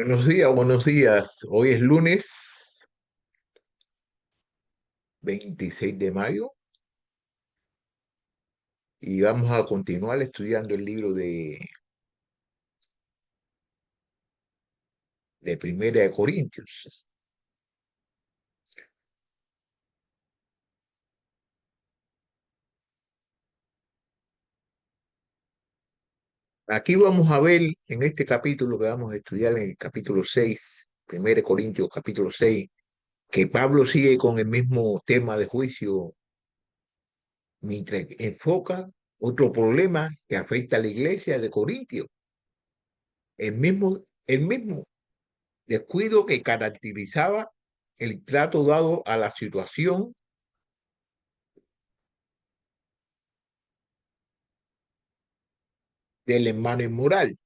Buenos días, buenos días. Hoy es lunes 26 de mayo y vamos a continuar estudiando el libro de Primera de Corintios. Aquí vamos a ver en este capítulo que vamos a estudiar en el capítulo 6, Primera de Corintios capítulo 6, que Pablo sigue con el mismo tema de juicio mientras enfoca otro problema que afecta a la iglesia de Corintios. El mismo descuido que caracterizaba el trato dado a la situación del hermano inmoral.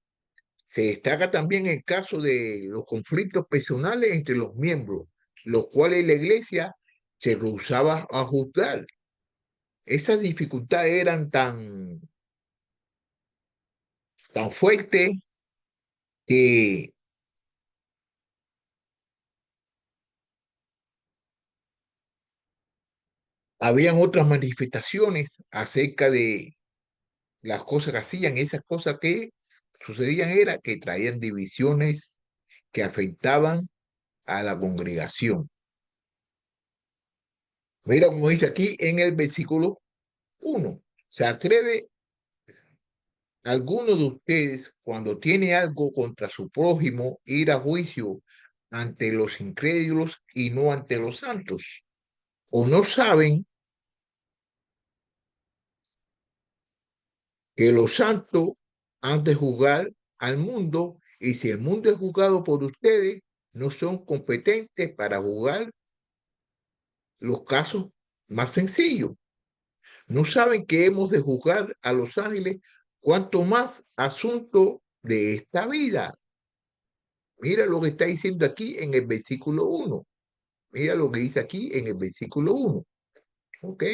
Se destaca también el caso de los conflictos personales entre los miembros, los cuales la iglesia se rehusaba a juzgar. Esas dificultades eran tan fuertes que habían otras manifestaciones acerca de las cosas que hacían. Esas cosas que sucedían era que traían divisiones que afectaban a la congregación. Mira como dice aquí en el versículo 1. ¿Se atreve alguno de ustedes, cuando tiene algo contra su prójimo, ir a juicio ante los incrédulos y no ante los santos? ¿O no saben que los santos han de juzgar al mundo, y si el mundo es juzgado por ustedes, no son competentes para juzgar los casos más sencillos? ¿No saben que hemos de juzgar a los ángeles, cuanto más asunto de esta vida? Mira lo que está diciendo aquí en el versículo 1. Mira lo que dice aquí en el versículo 1. ¿Ok?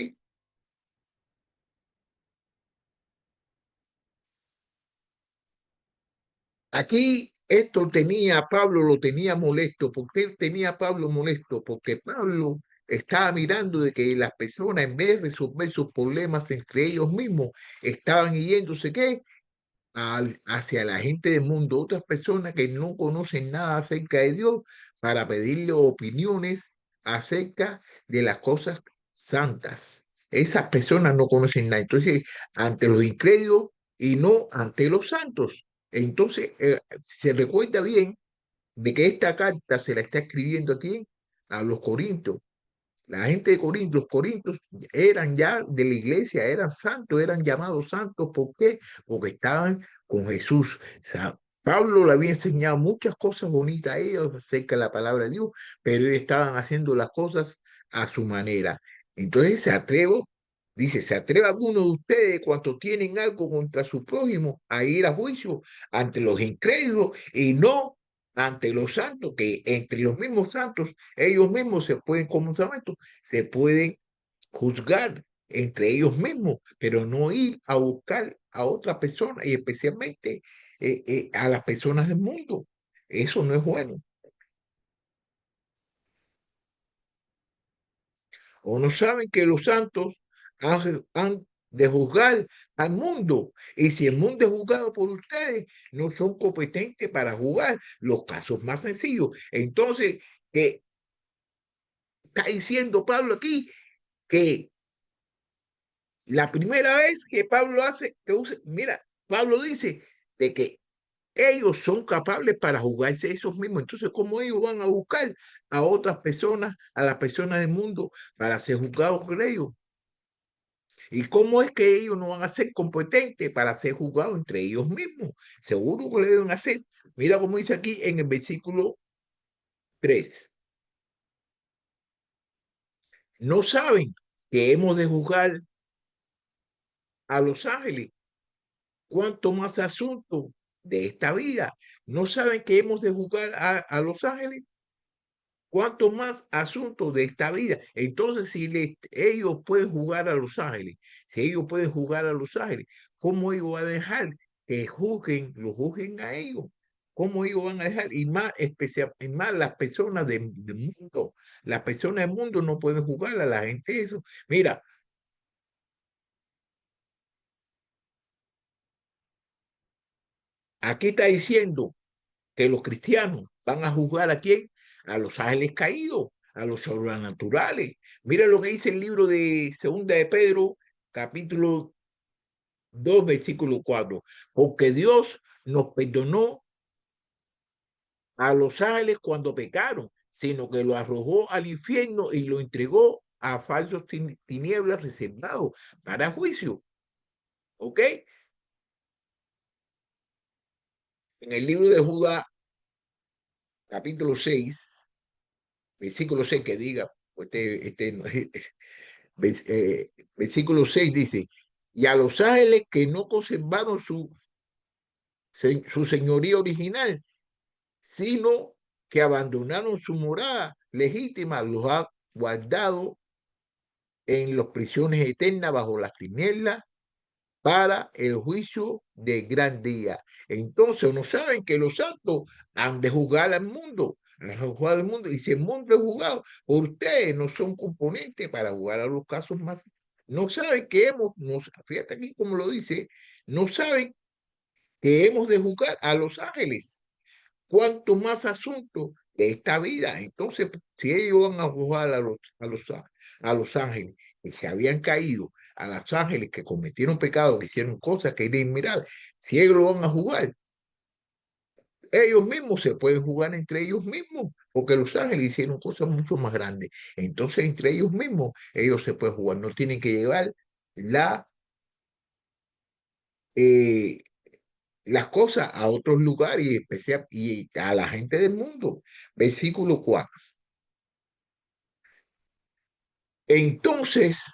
Aquí esto tenía a Pablo, lo tenía molesto. ¿Por qué tenía a Pablo molesto? Porque Pablo estaba mirando de que las personas, en vez de resolver sus problemas entre ellos mismos, estaban yéndose, ¿qué? Hacia la gente del mundo, otras personas que no conocen nada acerca de Dios, para pedirle opiniones acerca de las cosas santas. Esas personas no conocen nada. Entonces, ante los incrédulos y no ante los santos. Entonces, se recuerda bien de que esta carta se la está escribiendo aquí a los Corintios. La gente de Corinto, los corintios eran ya de la iglesia, eran santos, eran llamados santos. ¿Por qué? Porque estaban con Jesús. O sea, Pablo le había enseñado muchas cosas bonitas a ellos acerca de la palabra de Dios, pero ellos estaban haciendo las cosas a su manera. Entonces dice, ¿se atreve alguno de ustedes, cuando tienen algo contra su prójimo, a ir a juicio ante los incrédulos y no ante los santos? Que entre los mismos santos ellos mismos se pueden, ¿cómo se llama esto? Se pueden juzgar entre ellos mismos, pero no ir a buscar a otra persona, y especialmente a las personas del mundo. Eso no es bueno. ¿O no saben que los santos han de juzgar al mundo? Y si el mundo es juzgado por ustedes, no son competentes para juzgar los casos más sencillos. Entonces, ¿qué está diciendo Pablo aquí? Que la primera vez que Pablo hace, mira, Pablo dice de que ellos son capaces para jugarse esos mismos. Entonces, ¿cómo ellos van a buscar a otras personas, a las personas del mundo, para ser juzgados por ellos? ¿Y cómo es que ellos no van a ser competentes para ser juzgados entre ellos mismos? Seguro que lo deben hacer. Mira cómo dice aquí en el versículo 3. No saben que hemos de juzgar a los ángeles, cuanto más asuntos de esta vida. ¿No saben que hemos de juzgar a los ángeles? Cuanto más asuntos de esta vida. Entonces, si ellos pueden jugar a los ángeles, si ellos pueden jugar a los ángeles, ¿cómo ellos van a dejar que lo juzguen a ellos? ¿cómo ellos van a dejar? Y más, especial, y más las personas del mundo. Las personas del mundo no pueden jugar a la gente eso. Mira, aquí está diciendo que los cristianos van a juzgar a quién, a los ángeles caídos, a los sobrenaturales. Mira lo que dice el libro de Segunda de Pedro, capítulo 2 versículo 4. Porque Dios nos perdonó a los ángeles cuando pecaron, sino que lo arrojó al infierno y lo entregó a falsos tinieblas reservados para juicio. ¿Ok? En el libro de Judá, capítulo 6 versículo 6 que diga, versículo 6 dice, y a los ángeles que no conservaron su señoría original, sino que abandonaron su morada legítima, los ha guardado en las prisiones eternas bajo las tinieblas para el juicio del gran día. Entonces, no saben que los santos han de juzgar al mundo, han de juzgar al mundo, y si el mundo es juzgado, ustedes no son componentes para jugar a los casos más. No saben que fíjate aquí como lo dice, no saben que hemos de juzgar a los ángeles cuanto más asuntos de esta vida. Entonces, si ellos van a juzgar a los ángeles que se habían caído, a los ángeles que cometieron pecados, que hicieron cosas que era inmirar, si ellos lo van a jugar, ellos mismos se pueden jugar entre ellos mismos, porque los ángeles hicieron cosas mucho más grandes. Entonces, entre ellos mismos, ellos se pueden jugar, no tienen que llevar la, eh, las cosas a otros lugares y, especial, y a la gente del mundo. Versículo 4. Entonces,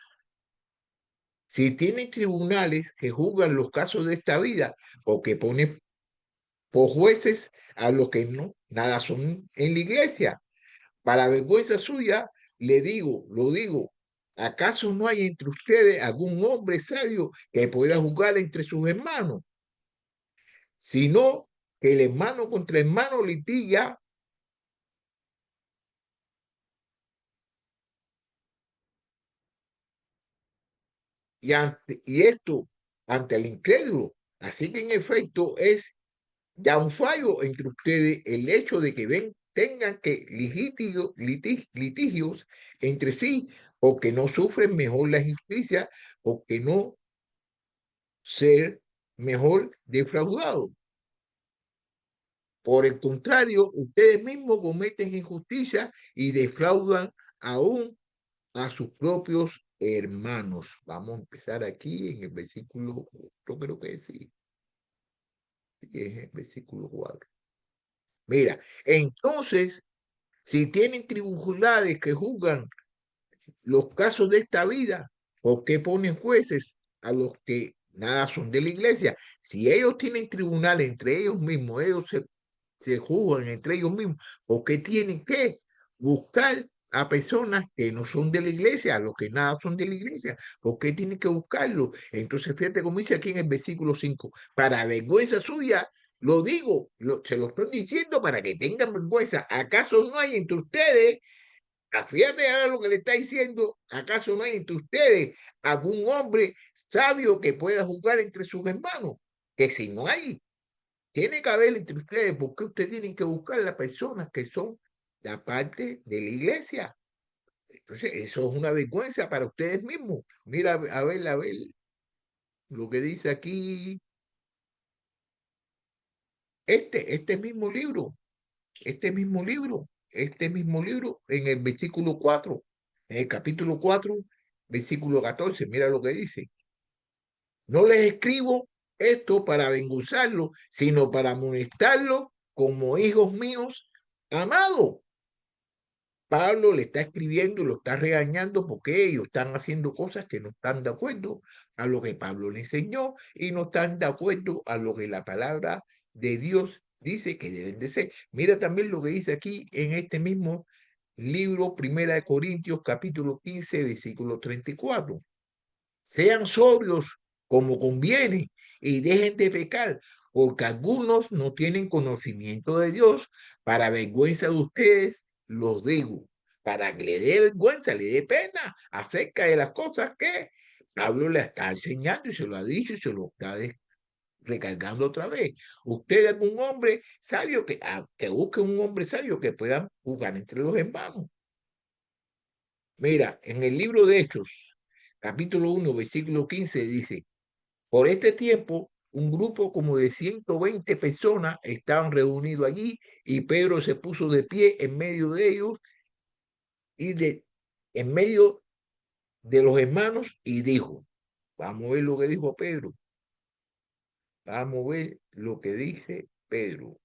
si tienen tribunales que juzgan los casos de esta vida o que ponen por jueces a los que no, nada son en la iglesia, para vergüenza suya, lo digo, ¿acaso no hay entre ustedes algún hombre sabio que pueda juzgar entre sus hermanos? Sino que el hermano contra hermano litiga y esto ante el incrédulo. Así que en efecto es ya un fallo entre ustedes el hecho de que tengan que litigios entre sí o que no sufren mejor la justicia o que no ser mejor defraudados. Por el contrario, ustedes mismos cometen injusticia y defraudan aún a sus propios hermanos. Vamos a empezar aquí en el versículo, yo creo que sí, es el versículo 4. Mira, entonces, si tienen tribunales que juzgan los casos de esta vida, ¿por qué ponen jueces a los que nada son de la iglesia? Si ellos tienen tribunales entre ellos mismos, se juzgan entre ellos mismos, ¿por qué tienen que buscar a personas que no son de la iglesia, a los que nada son de la iglesia? ¿Por qué tienen que buscarlo? Entonces, fíjate como dice aquí en el versículo 5, para vergüenza suya, lo digo, se lo estoy diciendo para que tengan vergüenza. ¿Acaso no hay entre ustedes? Fíjate ahora lo que le está diciendo. ¿Acaso no hay entre ustedes algún hombre sabio que pueda jugar entre sus hermanos? Que si no hay, tiene que haber entre ustedes, porque ustedes tienen que buscar las personas que son la parte de la iglesia. Entonces, eso es una vergüenza para ustedes mismos. Mira, a ver lo que dice aquí este mismo libro, este mismo libro en el versículo 4, en el capítulo 4, versículo 14, mira lo que dice. No les escribo esto para avergonzarlos, sino para amonestarlos como hijos míos amados. Pablo le está escribiendo y lo está regañando porque ellos están haciendo cosas que no están de acuerdo a lo que Pablo le enseñó y no están de acuerdo a lo que la palabra de Dios dice que deben de ser. Mira también lo que dice aquí en este mismo libro, Primera de Corintios, capítulo 15, versículo 34. Sean sobrios como conviene y dejen de pecar. porque algunos no tienen conocimiento de Dios. Para vergüenza de ustedes, los digo, para que le dé vergüenza, le dé pena acerca de las cosas que Pablo le está enseñando y se lo ha dicho y se lo está recargando otra vez. Usted es un hombre sabio que busque un hombre sabio que pueda jugar entre los hermanos. Mira, en el libro de Hechos, capítulo 1, versículo 15 dice, por este tiempo, un grupo como de 120 personas estaban reunidos allí y Pedro se puso de pie en medio de ellos y en medio de los hermanos y dijo, vamos a ver lo que dijo Pedro, vamos a ver lo que dice Pedro.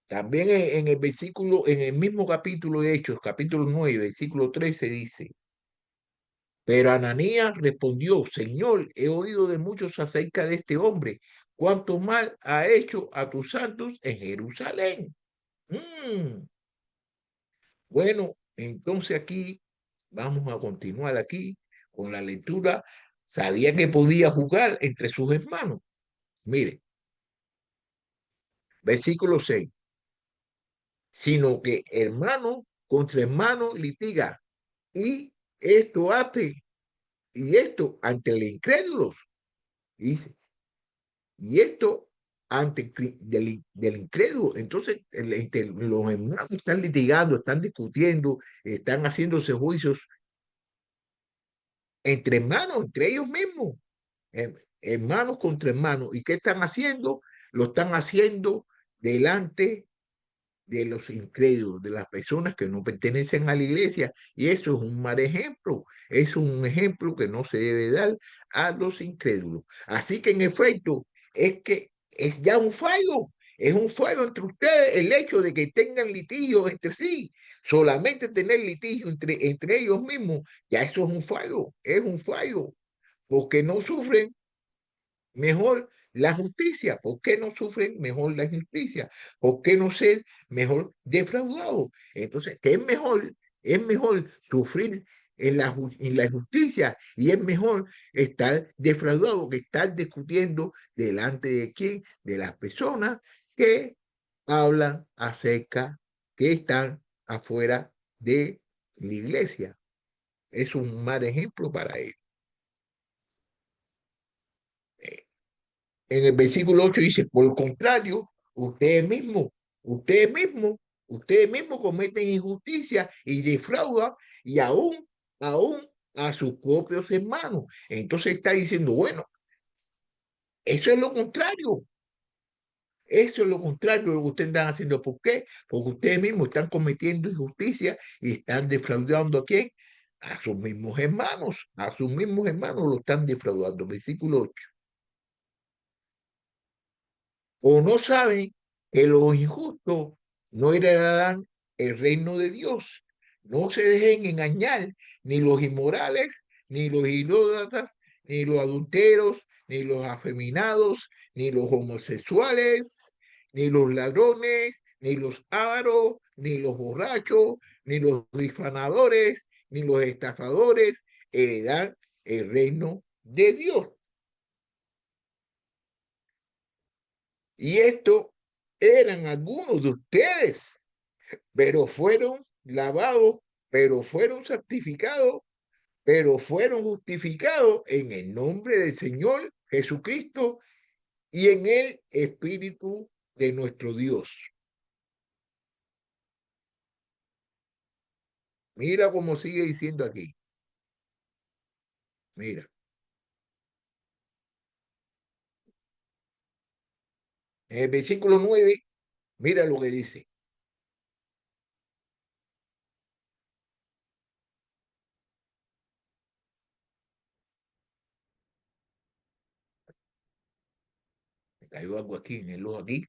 También en el versículo, en el mismo capítulo de Hechos, capítulo 9, versículo 13 dice, pero Ananías respondió, Señor, he oído de muchos acerca de este hombre, cuánto mal ha hecho a tus santos en Jerusalén. Mm. Bueno, entonces aquí vamos a continuar aquí con la lectura. Sabía que podía jugar entre sus hermanos. Mire, versículo 6, sino que hermano contra hermano litiga y esto hace y esto ante el incrédulo. Dice, y esto ante del incrédulo. Entonces, los hermanos están litigando, están discutiendo, están haciéndose juicios entre hermanos, entre ellos mismos, hermanos contra hermanos. ¿Y qué están haciendo? Lo están haciendo delante de los incrédulos, de las personas que no pertenecen a la iglesia. Y eso es un mal ejemplo. Es un ejemplo que no se debe dar a los incrédulos. Así que en efecto, es que es ya un fallo. Es un fallo entre ustedes el hecho de que tengan litigio entre sí. Solamente tener litigio entre ellos mismos, ya eso es un fallo. Es un fallo. Porque no sufren mejor la justicia? ¿Por qué no sufren mejor la justicia? ¿Por qué no ser mejor defraudado? Entonces, ¿qué es mejor? Es mejor sufrir en la justicia y es mejor estar defraudado que estar discutiendo delante de quién, de las personas que hablan acerca, que están afuera de la iglesia. Es un mal ejemplo para ellos. En el versículo 8 dice, por el contrario, ustedes mismos, ustedes mismos cometen injusticia y defraudan y aún a sus propios hermanos. Entonces está diciendo, bueno, eso es lo contrario. Eso es lo contrario de lo que ustedes están haciendo. ¿Por qué? Porque ustedes mismos están cometiendo injusticia y están defraudando a quién? A sus mismos hermanos. A sus mismos hermanos lo están defraudando. Versículo 8. O no saben que los injustos no heredarán el reino de Dios. No se dejen engañar ni los inmorales, ni los idólatras, ni los adulteros, ni los afeminados, ni los homosexuales, ni los ladrones, ni los ávaros, ni los borrachos, ni los difanadores, ni los estafadores heredar el reino de Dios. Y esto eran algunos de ustedes, pero fueron lavados, pero fueron santificados, pero fueron justificados en el nombre del Señor Jesucristo y en el Espíritu de nuestro Dios. Mira cómo sigue diciendo aquí. Mira, en el versículo 9, mira lo que dice. Me cayó algo aquí en el ojo aquí.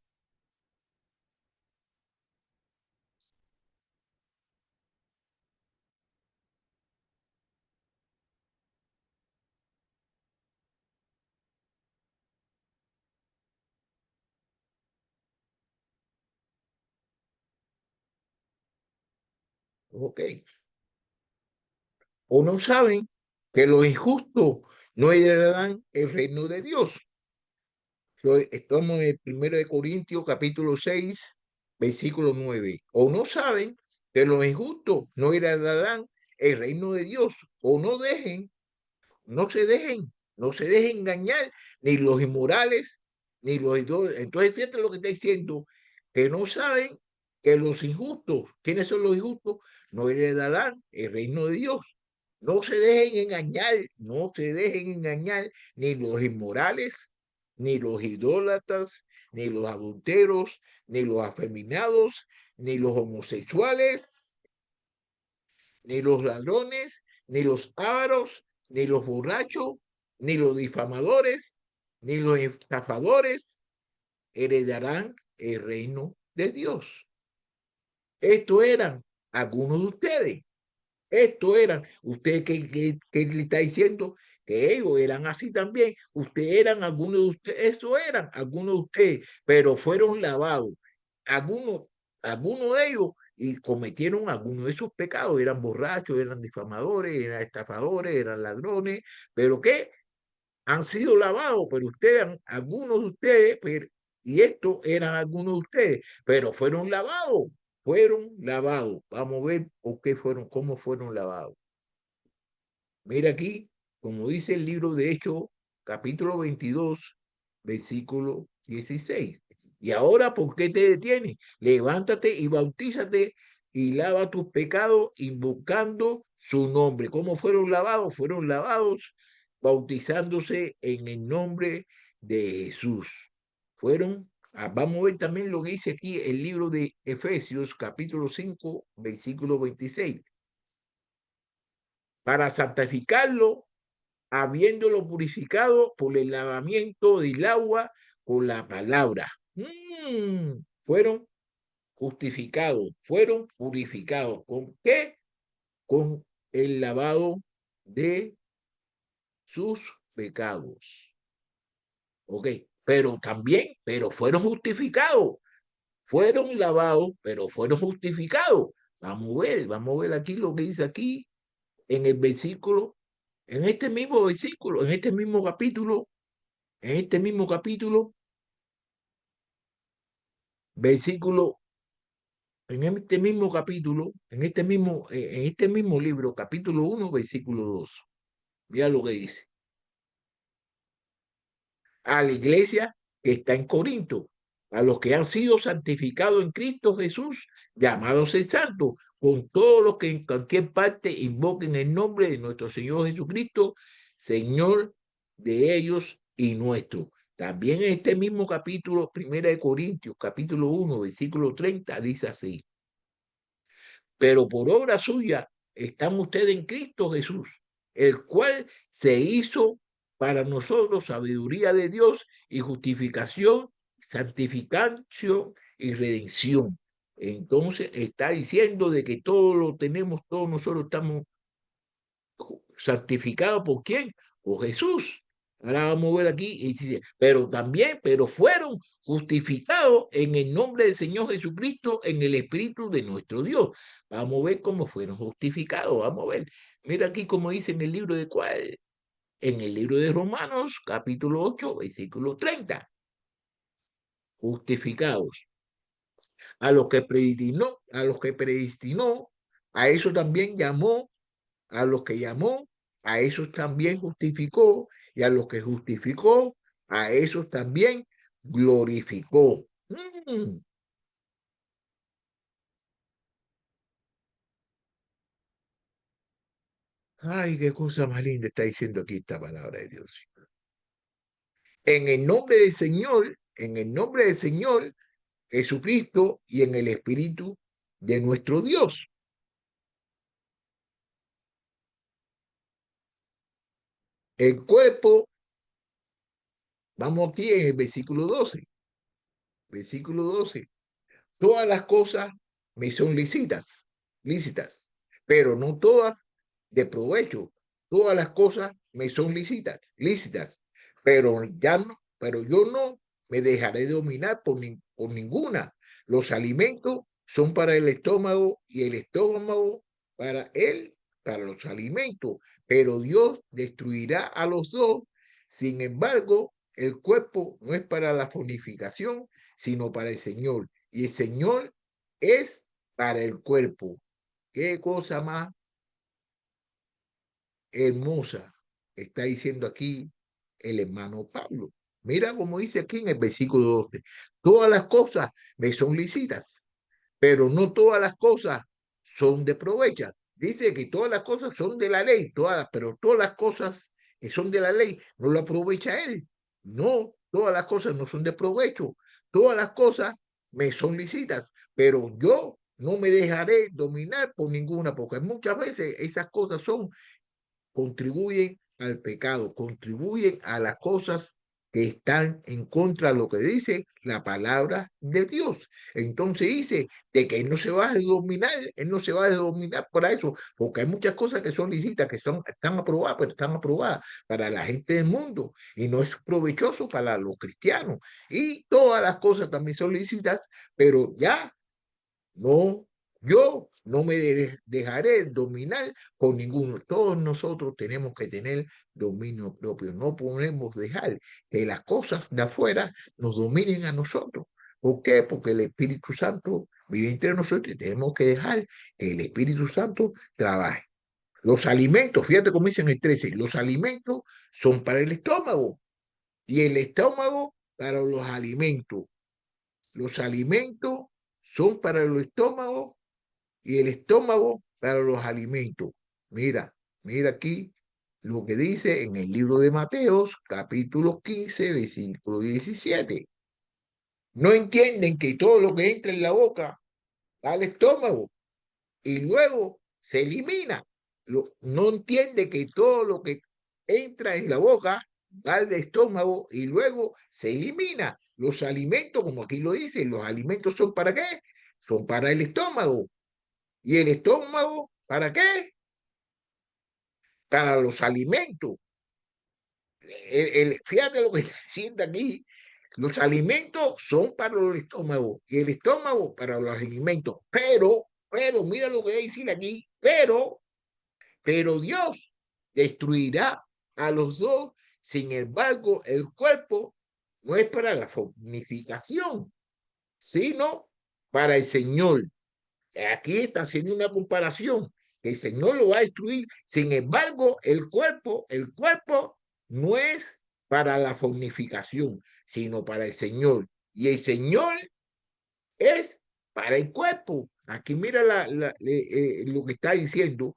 Ok. O no saben que los injustos no heredarán el reino de Dios. Estamos en el 1 Corintios capítulo 6, versículo 9. O no saben que los injustos no heredarán el reino de Dios, o no se dejen engañar, ni los inmorales, ni los idólatras. Entonces, fíjate lo que está diciendo, que no saben que los injustos, ¿quiénes son los injustos? No heredarán el reino de Dios. No se dejen engañar, no se dejen engañar, ni los inmorales, ni los idólatras, ni los adulteros, ni los afeminados, ni los homosexuales, ni los ladrones, ni los ávaros, ni los borrachos, ni los difamadores, ni los estafadores heredarán el reino de Dios. Estos eran algunos de ustedes. Estos eran, usted que le está diciendo que ellos eran así también. Ustedes eran algunos de ustedes, estos eran algunos de ustedes, pero fueron lavados. Algunos, algunos de ellos y cometieron algunos de esos pecados. Eran borrachos, eran difamadores, eran estafadores, eran ladrones, pero ¿qué? Han sido lavados, pero ustedes, algunos de ustedes, y estos eran algunos de ustedes, pero fueron lavados. Vamos a ver por qué fueron, cómo fueron lavados. Mira aquí, como dice el libro de Hechos, capítulo 22, versículo 16. Y ahora, ¿por qué te detienes? Levántate y bautízate y lava tus pecados invocando su nombre. ¿Cómo fueron lavados? Fueron lavados bautizándose en el nombre de Jesús. Vamos a ver también lo que dice aquí el libro de Efesios, capítulo 5, versículo 26. Para santificarlo habiéndolo purificado por el lavamiento del agua con la palabra. Fueron justificados, fueron purificados. ¿Con qué? Con el lavado de sus pecados. Ok, pero fueron justificados, fueron lavados, pero fueron justificados. Vamos a ver aquí lo que dice aquí en el versículo, en este mismo versículo, en este mismo capítulo, versículo, en este mismo libro, capítulo 1, versículo 2. Mira lo que dice. A la iglesia que está en Corinto, a los que han sido santificados en Cristo Jesús, llamados el santo, con todos los que en cualquier parte invoquen el nombre de nuestro Señor Jesucristo, Señor de ellos y nuestro. También en este mismo capítulo, 1 Corintios, capítulo 1, versículo 30, dice así. Pero por obra suya están ustedes en Cristo Jesús, el cual se hizo para nosotros sabiduría de Dios y justificación, santificación y redención. Entonces está diciendo de que todo lo tenemos, todos nosotros estamos santificados ¿por quién? Por Jesús. Ahora vamos a ver aquí, y dice, pero fueron justificados en el nombre del Señor Jesucristo, en el Espíritu de nuestro Dios. Vamos a ver cómo fueron justificados, vamos a ver. Mira aquí como dice en el libro de cuál, en el libro de Romanos, capítulo 8, versículo 30. Justificados. A los que predestinó, a eso también llamó, a los que llamó, a esos también justificó, y a los que justificó, a esos también glorificó. Ay, qué cosa más linda está diciendo aquí esta palabra de Dios. En el nombre del Señor, en el nombre del Señor Jesucristo y en el Espíritu de nuestro Dios. El cuerpo, vamos aquí en el versículo 12. Versículo 12. Todas las cosas me son lícitas, pero no todas de provecho. Todas las cosas me son lícitas, pero yo no me dejaré dominar por ninguna. Los alimentos son para el estómago y el estómago para el para los alimentos, pero Dios destruirá a los dos. Sin embargo, el cuerpo no es para la fornicación, sino para el Señor. Y el Señor es para el cuerpo. Qué cosa más hermosa está diciendo aquí el hermano Pablo. Mira como dice aquí en el versículo 12. Todas las cosas me son lícitas, pero no todas las cosas son de provecho. Dice que todas las cosas son de la ley, todas, pero todas las cosas que son de la ley no lo aprovecha él. No, todas las cosas no son de provecho. Todas las cosas me son lícitas, pero yo no me dejaré dominar por ninguna, porque muchas veces esas cosas contribuyen al pecado, contribuyen a las cosas que están en contra de lo que dice la palabra de Dios. Entonces dice de que él no se va a dominar, él no se va a dominar para eso, porque hay muchas cosas que son lícitas, que están aprobadas, pero están aprobadas para la gente del mundo y no es provechoso para los cristianos. Y todas las cosas también son lícitas, pero ya no, yo no me dejaré dominar por ninguno. Todos nosotros tenemos que tener dominio propio. No podemos dejar que las cosas de afuera nos dominen a nosotros. ¿Por qué? Porque el Espíritu Santo vive entre nosotros y tenemos que dejar que el Espíritu Santo trabaje. Los alimentos, fíjate cómo dice en el 13, los alimentos son para el estómago y el estómago para los alimentos. Los alimentos son para el estómago y el estómago para los alimentos. Mira, mira aquí lo que dice en el libro de Mateos, capítulo 15, versículo 17. No entienden que todo lo que entra en la boca va al estómago y luego se elimina. No entiende que todo lo que entra en la boca va al estómago y luego se elimina. Los alimentos, como aquí lo dice, los alimentos son ¿para qué? Son para el estómago. ¿Y el estómago para qué? Para los alimentos. Fíjate lo que está diciendo aquí. Los alimentos son para el estómago y el estómago para los alimentos. Pero, mira lo que dice aquí. Pero Dios destruirá a los dos. Sin embargo, el cuerpo no es para la fornicación, sino para el Señor. Aquí está haciendo una comparación, que el Señor lo va a destruir. Sin embargo, el cuerpo no es para la fornicación, sino para el Señor. Y el Señor es para el cuerpo. Aquí mira lo que está diciendo.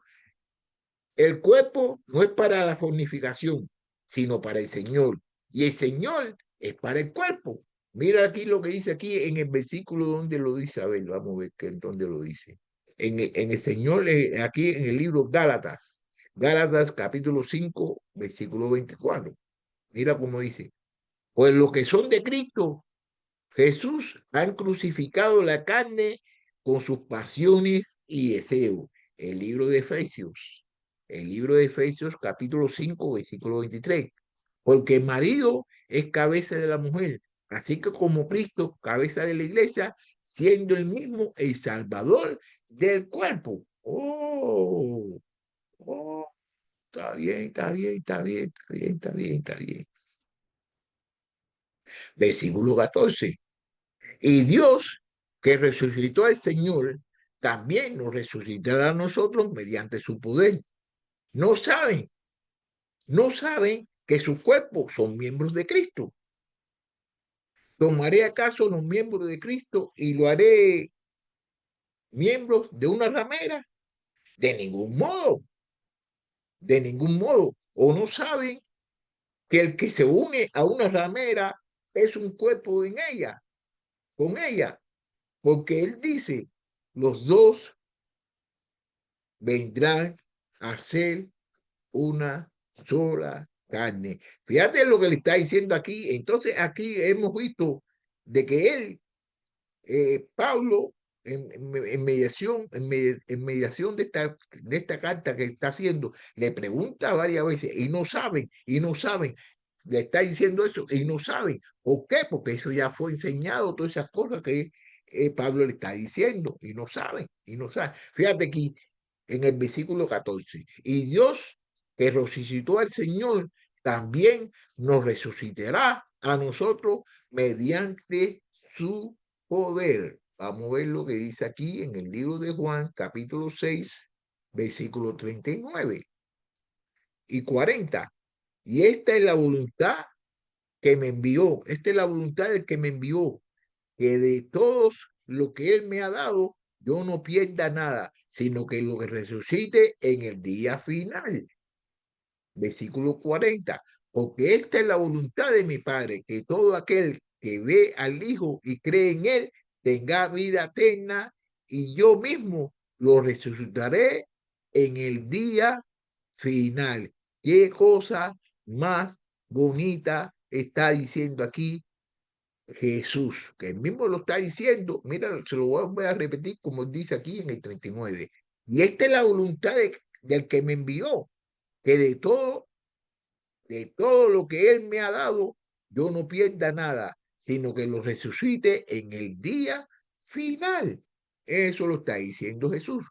El cuerpo no es para la fornicación, sino para el Señor. Y el Señor es para el cuerpo. Mira aquí lo que dice aquí en el versículo donde lo dice. A ver, vamos a ver que, dónde lo dice. En el Señor, aquí en el libro Gálatas. Gálatas capítulo 5, versículo 24. Mira cómo dice. Pues los que son de Cristo, Jesús han crucificado la carne con sus pasiones y deseos. El libro de Efesios. El libro de Efesios capítulo 5, versículo 23. Porque el marido es cabeza de la mujer, así que como Cristo, cabeza de la iglesia, siendo el mismo el salvador del cuerpo. Oh, está bien, está bien, está bien, está bien, está bien, está bien. Versículo 14. Y Dios, que resucitó al Señor, también nos resucitará a nosotros mediante su poder. No saben, no saben que sus cuerpos son miembros de Cristo. ¿Tomaré acaso los miembros de Cristo y lo haré miembros de una ramera? De ningún modo, de ningún modo. O no saben que el que se une a una ramera es un cuerpo en ella, con ella, porque él dice, los dos vendrán a ser una sola carne. Fíjate lo que le está diciendo aquí. Entonces aquí hemos visto de que él, Pablo, en mediación de esta carta que está haciendo, le pregunta varias veces y no saben, le está diciendo eso y no saben. ¿Por qué? Porque eso ya fue enseñado, todas esas cosas que Pablo le está diciendo y no saben, y no saben. Fíjate aquí en el versículo 14. Y Dios que resucitó al Señor también nos resucitará a nosotros mediante su poder. Vamos a ver lo que dice aquí en el libro de Juan, capítulo 6, versículo 39 y 40. Y esta es la voluntad que me envió, esta es la voluntad del que me envió, que de todos lo que él me ha dado, yo no pierda nada, sino que lo que resucite en el día final. Versículo 40. Porque esta es la voluntad de mi Padre, que todo aquel que ve al Hijo y cree en él tenga vida eterna, y yo mismo lo resucitaré en el día final. Qué cosa más bonita está diciendo aquí Jesús, que él mismo lo está diciendo. Mira, se lo voy a repetir como dice aquí en el 39. Y esta es la voluntad del que me envió, que de todo lo que él me ha dado, yo no pierda nada, sino que lo resucite en el día final. Eso lo está diciendo Jesús.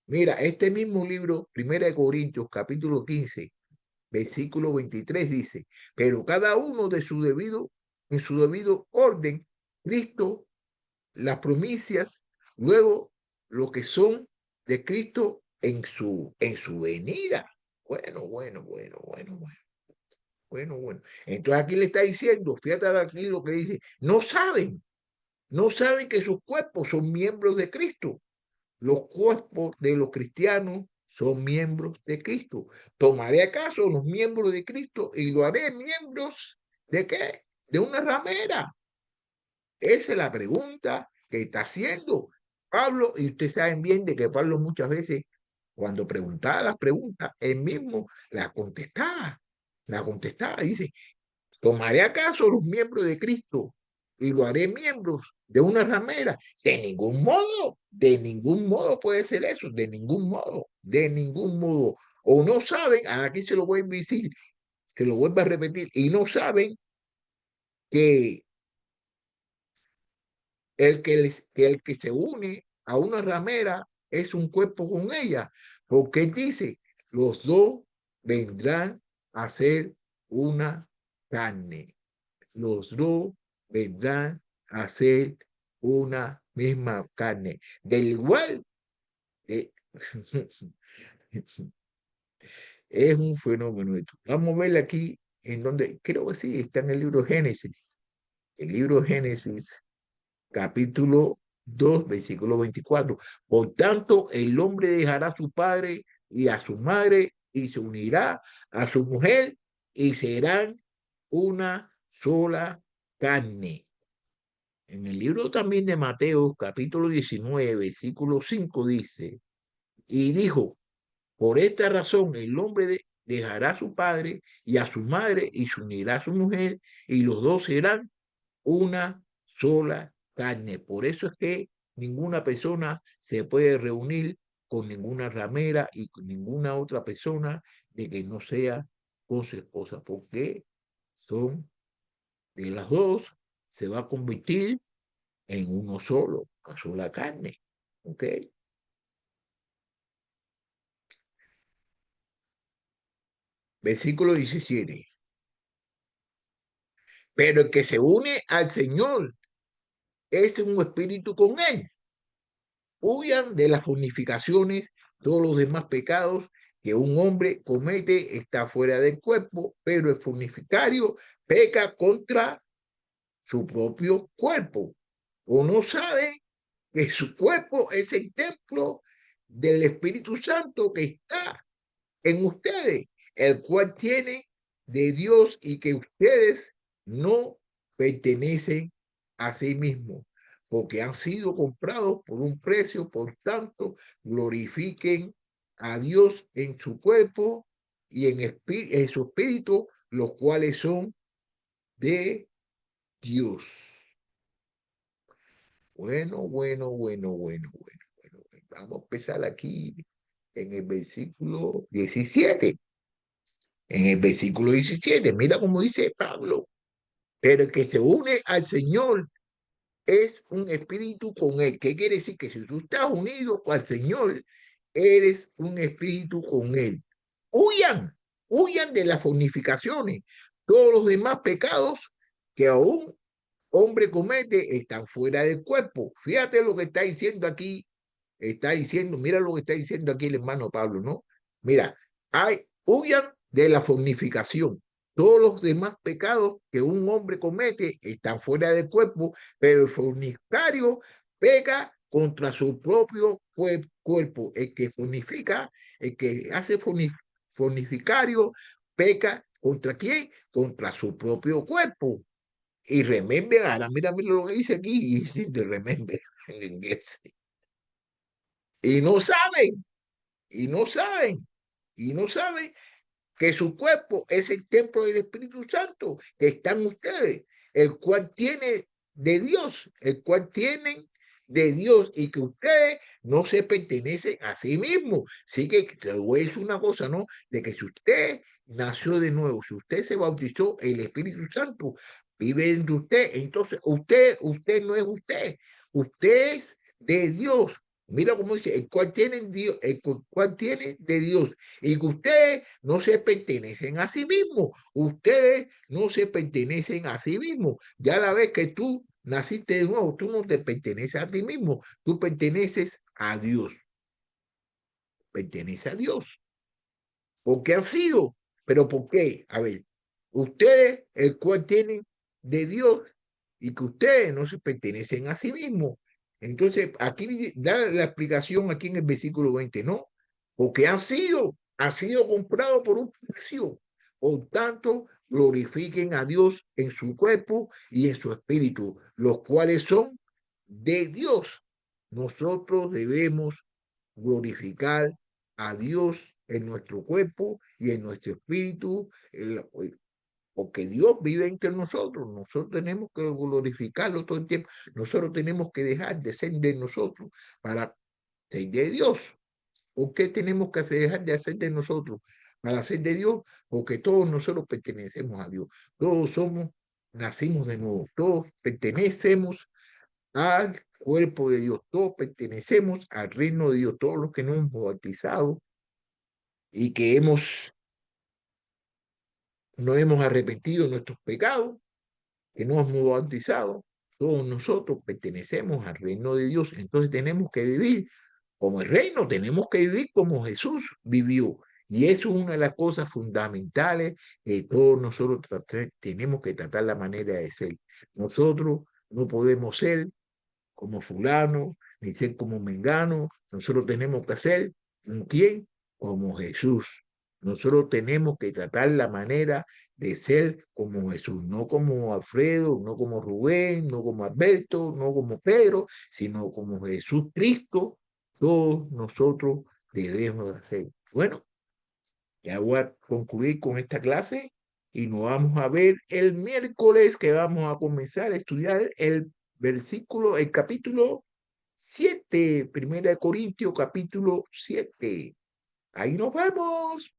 Mira, este mismo libro, 1 Corintios, capítulo 15, versículo 23 dice, pero cada uno en su debido orden, Cristo, las promesas, luego lo que son de Cristo en su venida. Bueno. Entonces aquí le está diciendo, fíjate aquí lo que dice, no saben que sus cuerpos son miembros de Cristo. Los cuerpos de los cristianos son miembros de Cristo. ¿Tomaré acaso los miembros de Cristo y lo haré miembros de qué? De una ramera. Esa es la pregunta que está haciendo Pablo, y ustedes saben bien de que Pablo muchas veces, cuando preguntaba las preguntas, él mismo la contestaba, dice, ¿tomaré acaso los miembros de Cristo y lo haré miembros de una ramera? De ningún modo puede ser eso, de ningún modo, de ningún modo. O no saben, aquí se lo voy a decir, se lo vuelvo a repetir, y no saben que que el que se une a una ramera es un cuerpo con ella, porque dice, los dos vendrán a ser una carne. Los dos vendrán a ser una misma carne. Del igual, eh, es un fenómeno esto. Vamos a ver aquí en donde, creo que sí, está en el libro Génesis. El libro Génesis, capítulo 2, versículo 24. Por tanto, el hombre dejará a su padre y a su madre y se unirá a su mujer y serán una sola carne. En el libro también de Mateo, capítulo 19, versículo 5 dice, y dijo, por esta razón el hombre dejará a su padre y a su madre y se unirá a su mujer y los dos serán una sola carne. Por eso es que ninguna persona se puede reunir con ninguna ramera y con ninguna otra persona de que no sea con su esposa, porque son de las dos, se va a convertir en uno solo, una sola carne. ¿Ok? Versículo 17. Pero el que se une al Señor es un espíritu con él. Huyan de las fornicaciones, todos los demás pecados que un hombre comete está fuera del cuerpo, pero el fornicario peca contra su propio cuerpo. O no sabe que su cuerpo es el templo del Espíritu Santo que está en ustedes, el cual tiene de Dios y que ustedes no pertenecen a sí mismos, porque han sido comprados por un precio, por tanto, glorifiquen a Dios en su cuerpo y en su espíritu, los cuales son de Dios. Bueno. Vamos a empezar aquí en el versículo 17. En el versículo 17, mira cómo dice Pablo, pero el que se une al Señor es un espíritu con él. ¿Qué quiere decir? Que si tú estás unido al Señor, eres un espíritu con él. Huyan, huyan de las fornicaciones. Todos los demás pecados que aún hombre comete están fuera del cuerpo. Fíjate lo que está diciendo aquí. Está diciendo, mira lo que está diciendo aquí el hermano Pablo, ¿no? Mira, huyan de la fornicación. Todos los demás pecados que un hombre comete están fuera del cuerpo, pero el fornicario peca contra su propio cuerpo. El que fornifica, el que hace fornicario, peca contra quién? Contra su propio cuerpo. Y remember, ahora mira lo que dice aquí, y dice de remember en inglés. Y no saben, y no saben, y no saben que su cuerpo es el templo del Espíritu Santo que está en ustedes, el cual tiene de Dios, el cual tienen de Dios y que ustedes no se pertenecen a sí mismos. Así que te voy a decir una cosa, ¿no? De que si usted nació de nuevo, si usted se bautizó, el Espíritu Santo vive en usted, entonces usted no es usted, usted es de Dios. Mira cómo dice, el cual tiene Dios, el cual tiene de Dios y que ustedes no se pertenecen a sí mismos. Ustedes no se pertenecen a sí mismos. Ya la vez que tú naciste de nuevo, tú no te perteneces a ti mismo, tú perteneces a Dios. Pertenece a Dios. Porque han sido, pero ¿por qué? A ver, ustedes, el cual tienen de Dios y que ustedes no se pertenecen a sí mismos. Entonces, aquí da la explicación aquí en el versículo 20, ¿no? Porque han sido comprados por un precio. Por tanto, glorifiquen a Dios en su cuerpo y en su espíritu, los cuales son de Dios. Nosotros debemos glorificar a Dios en nuestro cuerpo y en nuestro espíritu, porque Dios vive entre nosotros. Nosotros tenemos que glorificarlo todo el tiempo. Nosotros tenemos que dejar de ser de nosotros para ser de Dios. ¿Por qué tenemos que dejar de hacer de nosotros para ser de Dios? Porque todos nosotros pertenecemos a Dios. Todos nacimos de nuevo. Todos pertenecemos al cuerpo de Dios. Todos pertenecemos al reino de Dios. Todos los que nos hemos bautizado y que no hemos arrepentido de nuestros pecados, que no hemos bautizado, todos nosotros pertenecemos al reino de Dios. Entonces tenemos que vivir como el reino, tenemos que vivir como Jesús vivió. Y eso es una de las cosas fundamentales que todos nosotros tenemos que tratar la manera de ser. Nosotros no podemos ser como fulano, ni ser como mengano. Nosotros tenemos que ser como quién, como Jesús. Nosotros tenemos que tratar la manera de ser como Jesús, no como Alfredo, no como Rubén, no como Alberto, no como Pedro, sino como Jesús Cristo. Todos nosotros debemos hacer. Bueno, ya voy a concluir con esta clase y nos vamos a ver el miércoles que vamos a comenzar a estudiar el capítulo 7, Primera de Corintios, capítulo 7. Ahí nos vemos.